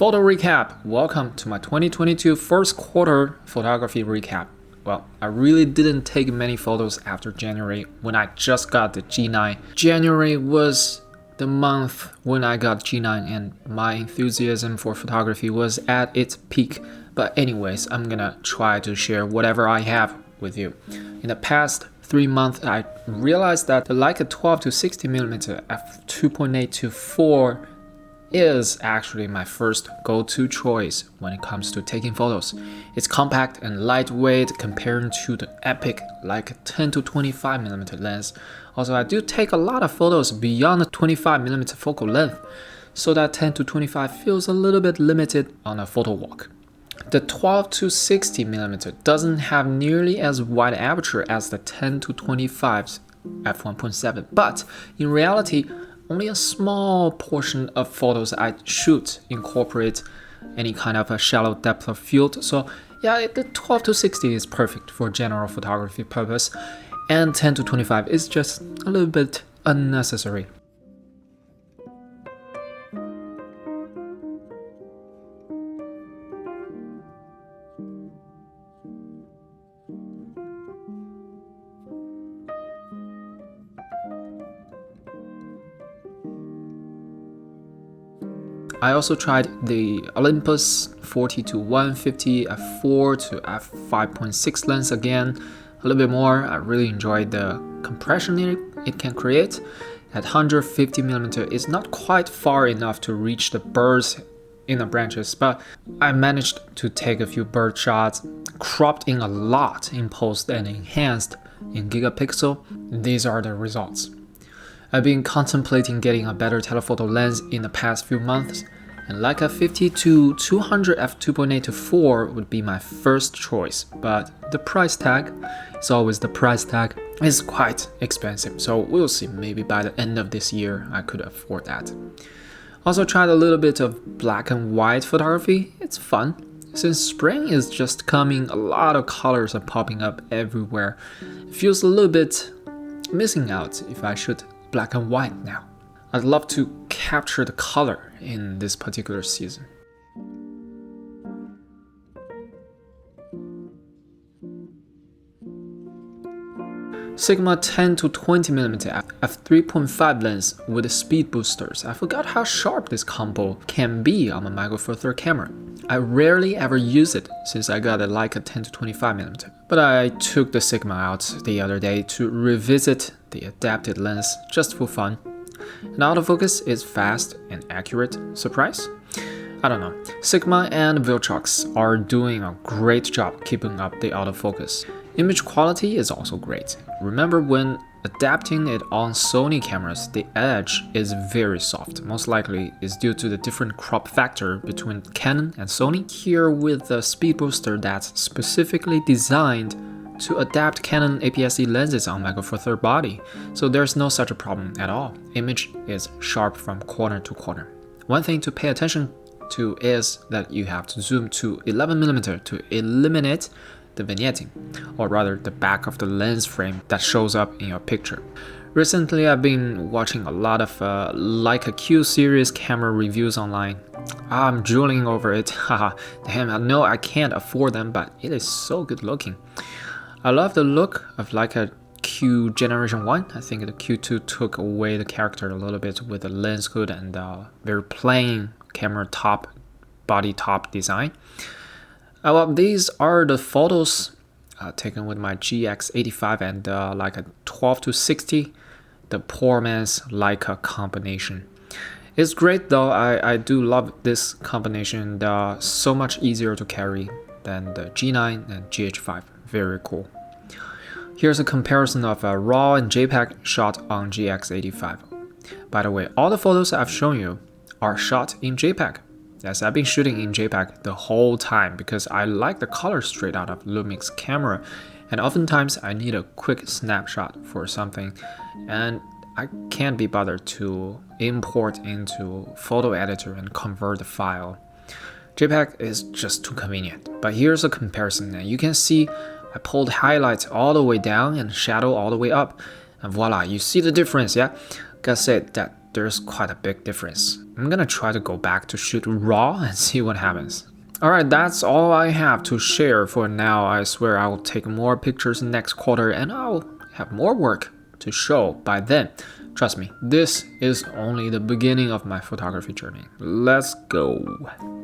Photo recap. Welcome to my 2022 first quarter photography recap. Well, I really didn't take many photos after January when I just got the G9. January was the month when I got G9 and my enthusiasm for photography was at its peak. But anyways, I'm gonna try to share whatever I have with you. In the past 3 months, I realized that the Leica 12 to 60mm f2.8 to 4 is actually my first go-to choice when it comes to taking photos. It's compact and lightweight compared to the epic Leica 10 to 25mm lens. Also, I do take a lot of photos beyond the 25mm focal length, so that 10 to 25 feels a little bit limited on a photo walk. The 12 to 60mm doesn't have nearly as wide aperture as the 10 to 25's f1.7, but in reality, only a small portion of photos I shoot incorporate any kind of a shallow depth of field. So yeah, the 12 to 60 is perfect for general photography purpose, and 10 to 25 is just a little bit unnecessary. I also tried the Olympus 40 to 150 f4 to f5.6 lens again, a little bit more. I really enjoyed the compression it can create. At 150mm, it's not quite far enough to reach the birds in the branches, but I managed to take a few bird shots, cropped in a lot in post and enhanced in gigapixel. These are the results. I've been contemplating getting a better telephoto lens in the past few months, and Leica 50 to 200 f2.8 to 4 would be my first choice, but the price tag, it's always the price tag, is quite expensive, so we'll see, maybe by the end of this year I could afford that. Also tried a little bit of black and white photography. It's fun. Since spring is just coming, a lot of colors are popping up everywhere. It feels a little bit missing out if I shoot black and white now. I'd love to capture the color in this particular season. Sigma 10 to 20mm f3.5 lens with speed boosters. I forgot how sharp this combo can be on a Micro Four Third camera. I rarely ever use it since I got a Leica 10 to 25mm, but I took the Sigma out the other day to revisit the adapted lens just for fun. And autofocus is fast and accurate. Surprise? I don't know. Sigma and Viltrox are doing a great job keeping up the autofocus. Image quality is also great. Remember when adapting it on Sony cameras, the edge is very soft. Most likely is due to the different crop factor between Canon and Sony. Here with the speed booster that's specifically designed to adapt Canon APS-C lenses on Micro Four Third body, so there's no such a problem at all. Image is sharp from corner to corner. One thing to pay attention to is that you have to zoom to 11mm to eliminate the vignetting, or rather the back of the lens frame that shows up in your picture. Recently, I've been watching a lot of Leica Q series camera reviews online. I'm drooling over it. Haha, damn, I know I can't afford them, but it is so good looking. I love the look of Leica Q Generation 1. I think the Q2 took away the character a little bit with the lens hood and very plain camera top, body top design. Well, these are the photos taken with my GX85 and Leica 12 to 60, the poor man's Leica combination. It's great though, I do love this combination, so much easier to carry than the G9 and GH5. Very cool. Here's a comparison of a RAW and JPEG shot on GX85. By the way, all the photos I've shown you are shot in JPEG. Yes, I've been shooting in JPEG the whole time because I like the color straight out of Lumix camera, and oftentimes I need a quick snapshot for something, and I can't be bothered to import into photo editor and convert the file. JPEG is just too convenient. But here's a comparison, and you can see I pulled highlights all the way down and shadow all the way up, and voila, you see the difference, yeah? Gotta say that there's quite a big difference. I'm gonna try to go back to shoot RAW and see what happens. Alright, that's all I have to share for now. I swear I will take more pictures next quarter and I'll have more work to show by then. Trust me, this is only the beginning of my photography journey. Let's go.